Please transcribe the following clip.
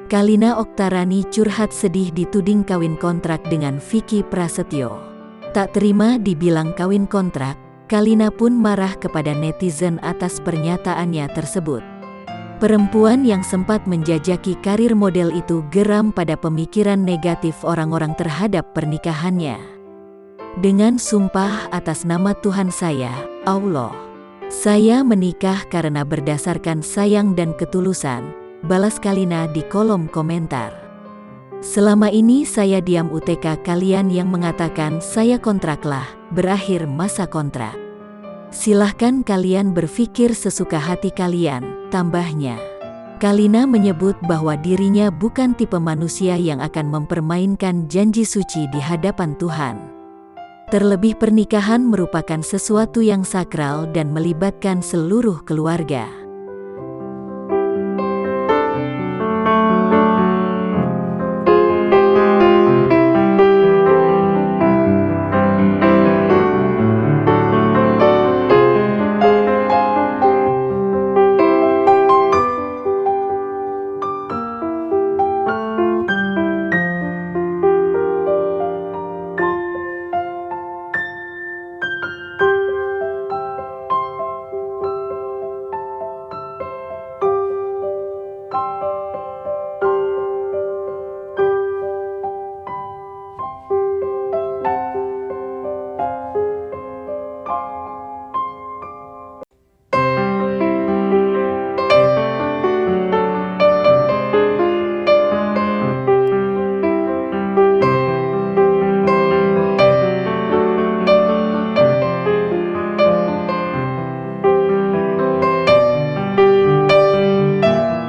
Kalina Oktarani curhat sedih dituding kawin kontrak dengan Vicky Prasetyo. Tak terima dibilang kawin kontrak, Kalina pun marah kepada netizen atas pernyataannya tersebut. Perempuan yang sempat menjajaki karir model itu geram pada pemikiran negatif orang-orang terhadap pernikahannya. Dengan sumpah atas nama Tuhan saya, Allah, saya menikah karena berdasarkan sayang dan ketulusan, balas Kalina di kolom komentar. Selama ini saya diam UTK kalian yang mengatakan saya kontraklah, berakhir masa kontrak. Silahkan kalian berpikir sesuka hati kalian, tambahnya. Kalina menyebut bahwa dirinya bukan tipe manusia yang akan mempermainkan janji suci di hadapan Tuhan. Terlebih pernikahan merupakan sesuatu yang sakral dan melibatkan seluruh keluarga.